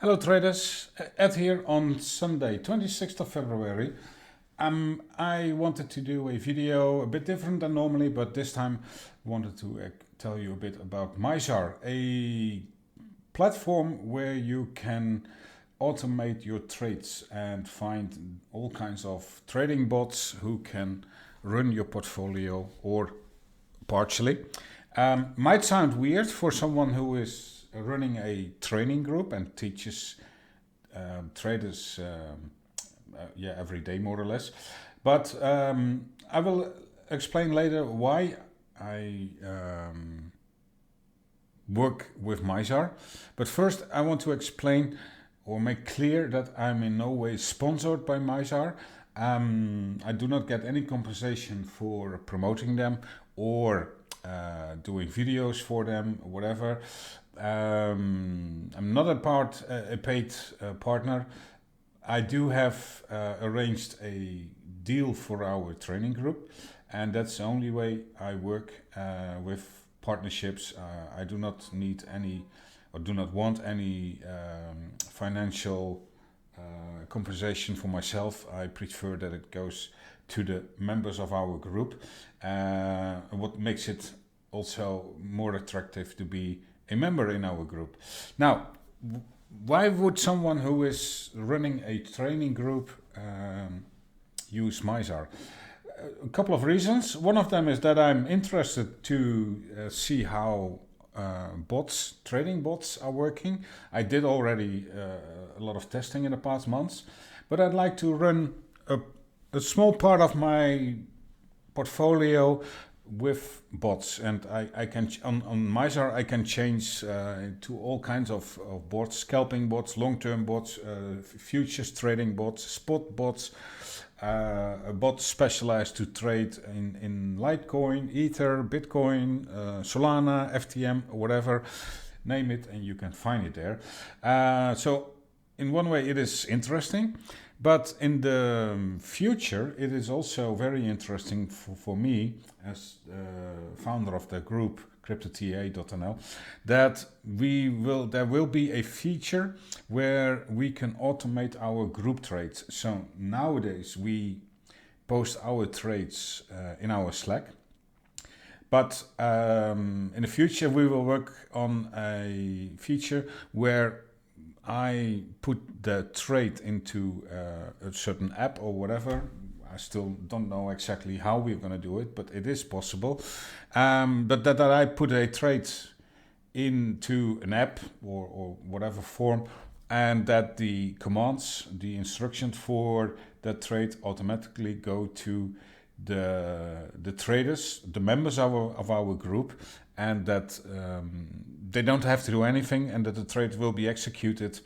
Hello traders, Ed here on Sunday 26th of February. I wanted to do a video a bit different than normally, but this time I wanted to tell you a bit about Mysar, a platform where you can automate your trades and find all kinds of trading bots who can run your portfolio or partially. Might sound weird for someone who is running a training group and teaches traders every day more or less, but I will explain later why I work with Mysar. But first I want to explain or make clear that I'm in no way sponsored by Mysar. I do not get any compensation for promoting them or doing videos for them, whatever. I'm not a paid partner. I do have arranged a deal for our training group, and that's the only way I work with partnerships. I do not need any or do not want any financial compensation for myself. I prefer that it goes to the members of our group. What makes it also more attractive to be a member in our group. Now, why would someone who is running a training group use Mysar? A couple of reasons. One of them is that I'm interested to see how trading bots are working. I did already a lot of testing in the past months, but I'd like to run a small part of my portfolio with bots, and I can on Mysar I can change to all kinds of bots: scalping bots, long-term bots, futures trading bots, spot bots, a bot specialized to trade in Litecoin, Ether, Bitcoin, Solana, FTM, whatever, name it, and you can find it there. So in one way it is interesting, but in the future it is also very interesting for me as founder of the group cryptota.nl, that there will be a feature where we can automate our group trades. So nowadays we post our trades in our Slack, but in the future we will work on a feature where I put the trade into a certain app or whatever. I still don't know exactly how we're going to do it, but it is possible. But that I put a trade into an app or whatever form, and that the commands, the instructions for that trade automatically go to the traders, the members of our group, and that they don't have to do anything, and that the trade will be executed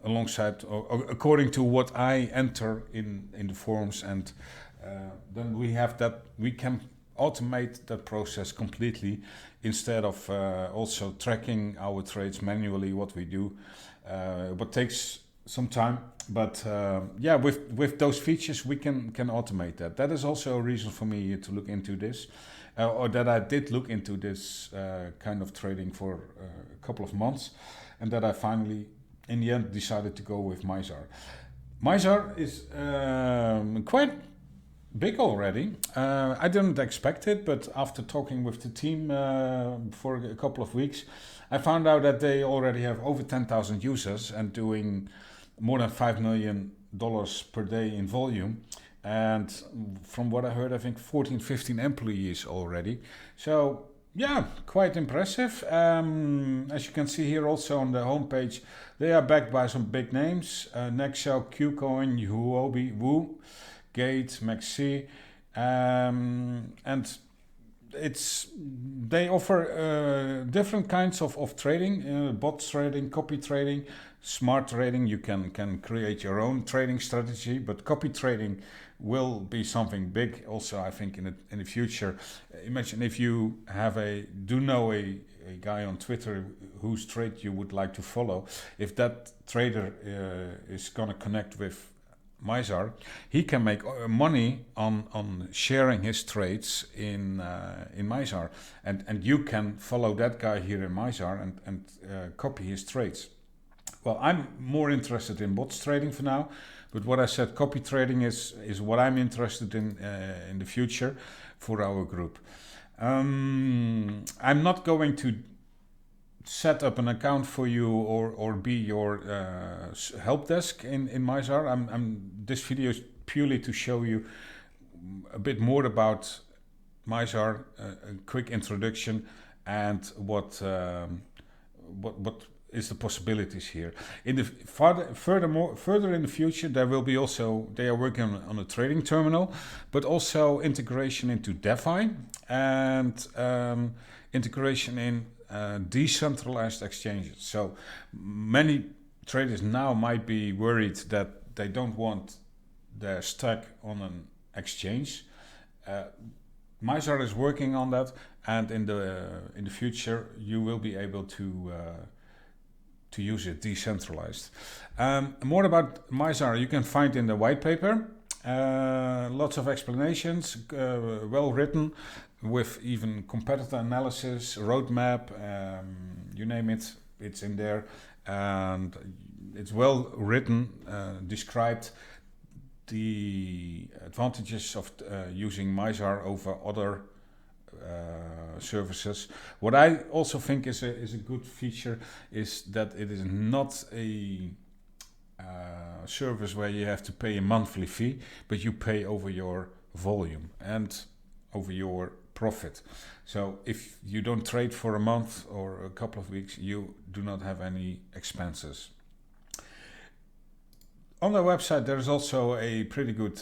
alongside or according to what I enter in the forms, and then we can automate that process completely instead of also tracking our trades manually, what we do, what takes some time. But with those features we can automate that. That is also a reason for me to look into this, or that I did look into this kind of trading for a couple of months, and that I finally in the end decided to go with Mysar. Mysar is quite big already. I didn't expect it, but after talking with the team for a couple of weeks, I found out that they already have over 10,000 users and doing more than $5 million per day in volume. And from what I heard, I think 15 employees already. So yeah, quite impressive. As you can see here also on the homepage, they are backed by some big names: Nexo, Qcoin, Huobi, Wu, Gate, Maxi, and they offer different kinds of trading: bot trading, copy trading, smart trading. You can create your own trading strategy, but copy trading will be something big also, I think, in the future. Imagine if you know a guy on Twitter whose trade you would like to follow. If that trader is gonna connect with Mizar, he can make money on sharing his trades in Mizar, and you can follow that guy here in Mizar and copy his trades. well, I'm more interested in bots trading for now, but what I said, copy trading is what I'm interested in the future for our group. I'm not going to set up an account for you or be your help desk in Mysar. This video is purely to show you a bit more about Mysar, a quick introduction, and what is the possibilities here. In the further in the future, there will be also, they are working on a trading terminal, but also integration into DeFi and integration in decentralized exchanges. So many traders now might be worried that they don't want their stack on an exchange. Mysar is working on that, and in the future you will be able to use it decentralized. More about Mysar you can find in the white paper. Lots of explanations, well written, with even competitor analysis, roadmap, you name it, it's in there, and it's well written, described the advantages of using Mysar over other services. What I also think is a good feature is that it is not a service where you have to pay a monthly fee, but you pay over your volume and over your profit. So if you don't trade for a month or a couple of weeks, you do not have any expenses. On the website there is also a pretty good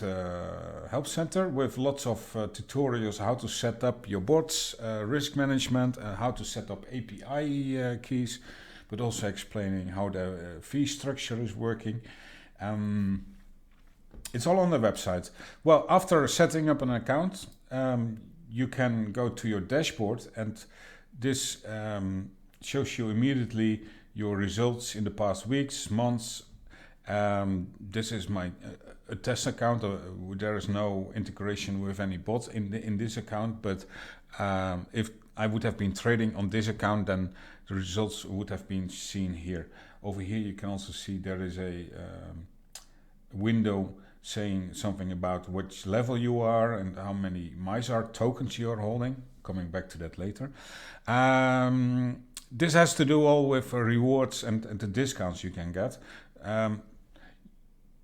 help center with lots of tutorials how to set up your bots, risk management, how to set up API keys, but also explaining how the fee structure is working. It's all on the website. Well, after setting up an account, you can go to your dashboard, and this shows you immediately your results in the past weeks, months. This is my a test account. There is no integration with any bots in this account, but if I would have been trading on this account, then the results would have been seen here. Over here you can also see there is a window saying something about which level you are and how many Mysar tokens you are holding. Coming back to that later. This has to do all with rewards and the discounts you can get.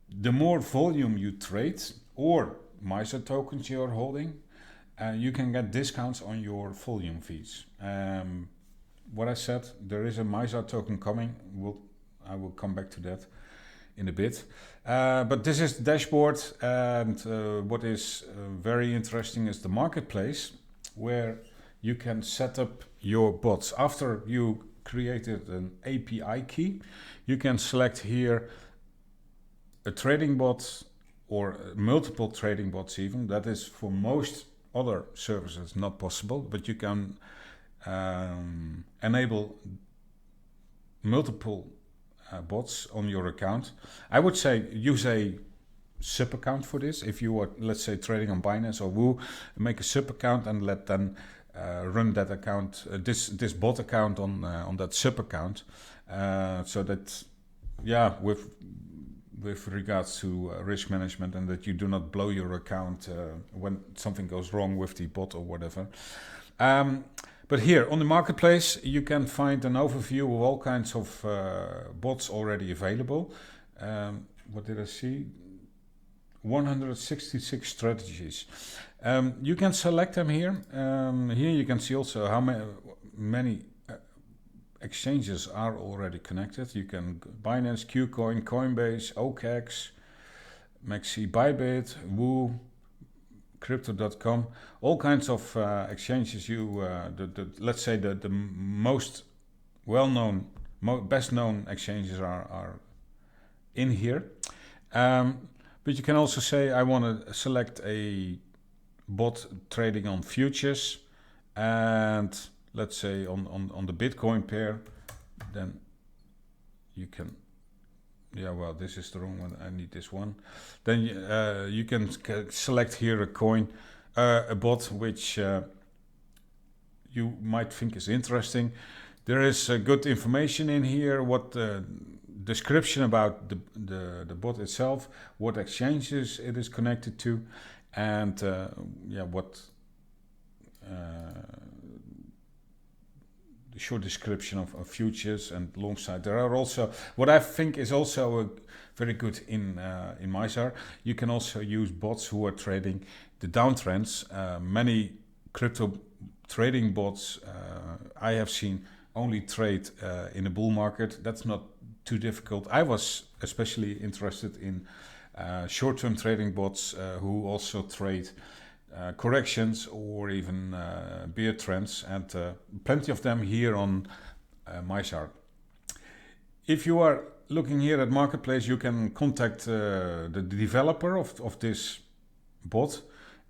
The more volume you trade or Mysar tokens you are holding, you can get discounts on your volume fees. What I said, there is a Mysar token coming. I will come back to that in a bit. But this is the dashboard, and what is very interesting is the marketplace, where you can set up your bots. After you created an API key, you can select here a trading bot or multiple trading bots even. That is for most other services not possible, but you can enable multiple bots on your account. I would say use a sub account for this. If you are, let's say, trading on Binance or Woo, make a sub account and let them run that account, this bot account on that sub account, so that, yeah, with regards to risk management, and that you do not blow your account when something goes wrong with the bot or whatever. But here on the marketplace, you can find an overview of all kinds of bots already available. What did I see? 166 strategies. You can select them here. Here you can see also how many exchanges are already connected. You can Binance, Qcoin, Coinbase, OKEx, Maxi, Bybit, Woo, Crypto.com, all kinds of exchanges. Let's say the most well-known, best-known exchanges are in here. But you can also say, I want to select a bot trading on futures, and let's say on the Bitcoin pair, then you can, yeah, well, this is the wrong one, I need this one. Then you can select here a coin, a bot which you might think is interesting. There is good information in here, what description about the bot itself, what exchanges it is connected to, and what the short description of futures and long side. There are also, what I think is also very good in Mysar, you can also use bots who are trading the downtrends. Many crypto trading bots I have seen only trade in a bull market. That's not too difficult. I was especially interested in short-term trading bots who also trade corrections or even bear trends, and plenty of them here on Mysar. If you are looking here at Marketplace, you can contact the developer of this bot.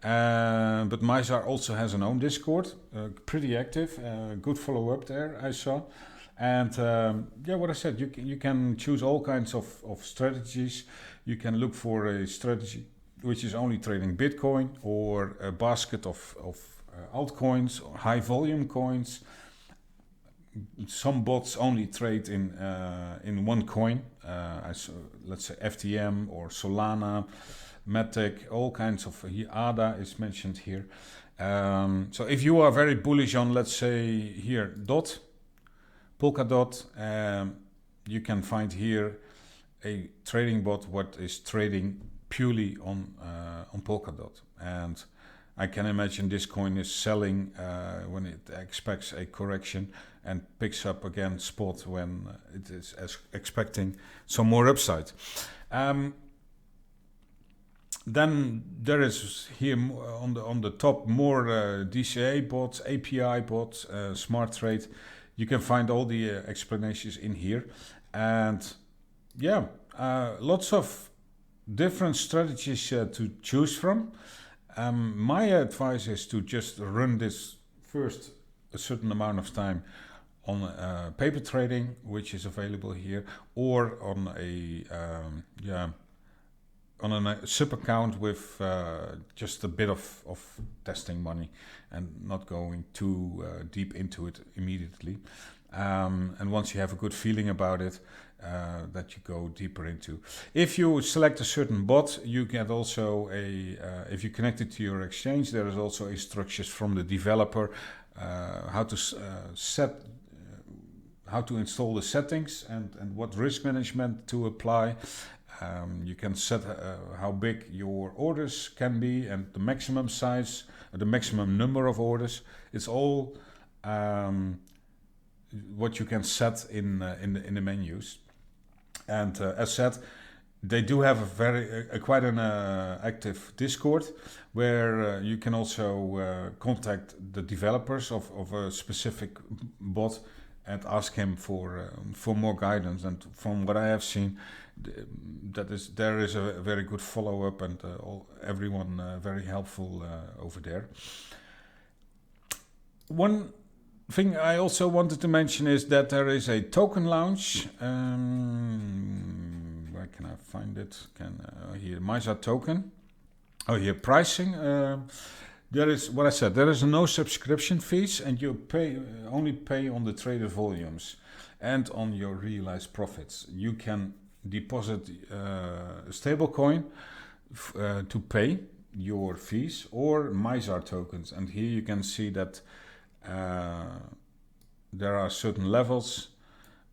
But Mysar also has an own Discord, pretty active, good follow-up there I saw. And what I said, you can choose all kinds of strategies. You can look for a strategy which is only trading Bitcoin, or a basket of altcoins or high volume coins. Some bots only trade in one coin, let's say FTM or Solana, Matic, all kinds of, ADA is mentioned here. So if you are very bullish on, let's say here, Polkadot, you can find here a trading bot what is trading purely on Polkadot. And I can imagine this coin is selling when it expects a correction and picks up again spot when it is expecting some more upside. Then there is here on the top more DCA bots, API bots, smart trade. You can find all the explanations in here, and lots of different strategies to choose from. My advice is to just run this first a certain amount of time on paper trading, which is available here, or on a sub account with just a bit of testing money and not going too deep into it immediately. And once you have a good feeling about it, that you go deeper into. If you select a certain bot, you get also if you connect it to your exchange, there is also instructions from the developer how to how to install the settings and what risk management to apply. You can set how big your orders can be and the maximum size, the maximum number of orders. It's all what you can set in the menus. And as said, they do have quite an active Discord where you can also contact the developers of a specific bot and ask him for more guidance. And from what I have seen, there is a very good follow-up, and everyone very helpful over there. One thing I also wanted to mention is that there is a token launch. Where can I find it? Here, Mizar token. Oh, here, pricing. There is what I said. There is no subscription fees, and you only pay on the traded volumes and on your realized profits. You can deposit a stable coin to pay your fees, or Mizar tokens. And here you can see that there are certain levels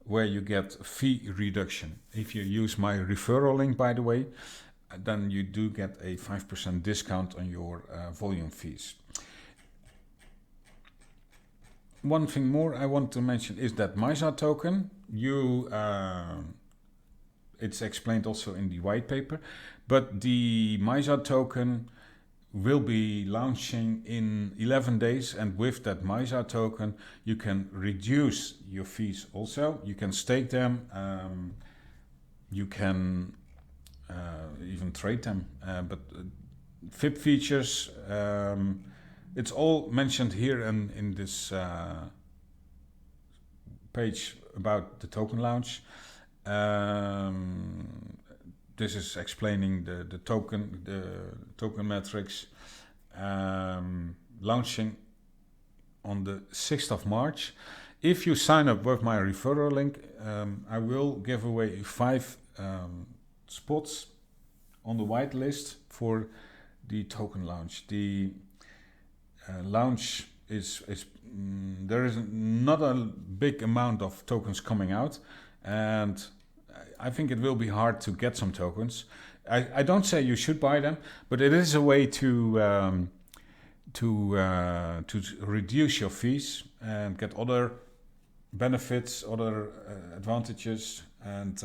where you get fee reduction. If you use my referral link, by the way, then you do get a 5% discount on your volume fees. One thing more I want to mention is that Mizar token, it's explained also in the white paper, but the Mizar token will be launching in 11 days, and with that Mizar token you can reduce your fees also. You can stake them, you can even trade them, but VIP features, it's all mentioned here in this page about the token launch. This is explaining the token metrics. Launching on the 6th of March. if you sign up with my referral link, I will give away 5 spots on the whitelist for the token launch. The launch is there is not a big amount of tokens coming out, and I think it will be hard to get some tokens. I don't say you should buy them, but it is a way to reduce your fees and get other benefits, other advantages, and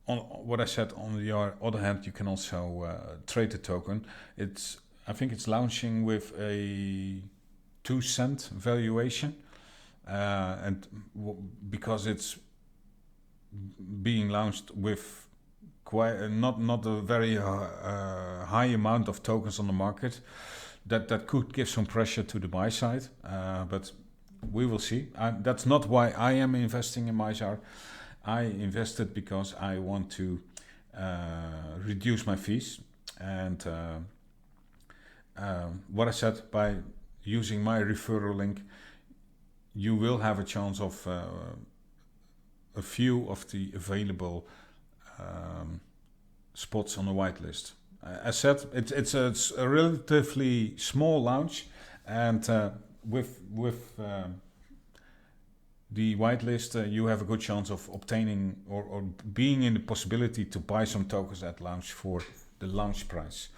on what I said, on the other hand, you can also trade the token. I think it's launching with a 2-cent valuation, and because it's being launched with quite not a very high amount of tokens on the market, that could give some pressure to the buy side, but we will see. That's not why I am investing in Mysar. I invested because I want to reduce my fees, and what I said, by using my referral link, you will have a chance of a few of the available spots on the whitelist. As said, it's a relatively small launch, and with the whitelist, you have a good chance of obtaining or being in the possibility to buy some tokens at launch for the launch price.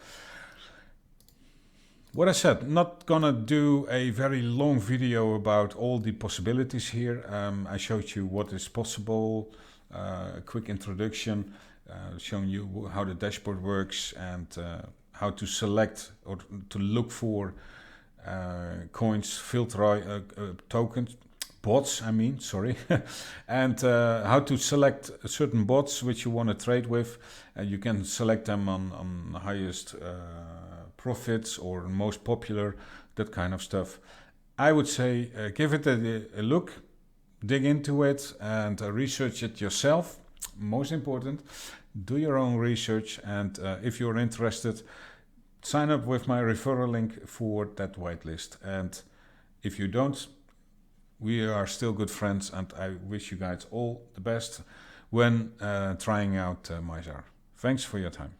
What I said, not gonna do a very long video about all the possibilities here. I showed you what is possible, a quick introduction, showing you how the dashboard works, and how to select or to look for coins, filter tokens, bots, and how to select certain bots which you want to trade with. You can select them on the highest profits or most popular, that kind of stuff. I would say give it a look, dig into it, and research it yourself. Most important, do your own research, and if you're interested, sign up with my referral link for that whitelist. And if you don't, we are still good friends, and I wish you guys all the best when trying out Mysar. Thanks for your time.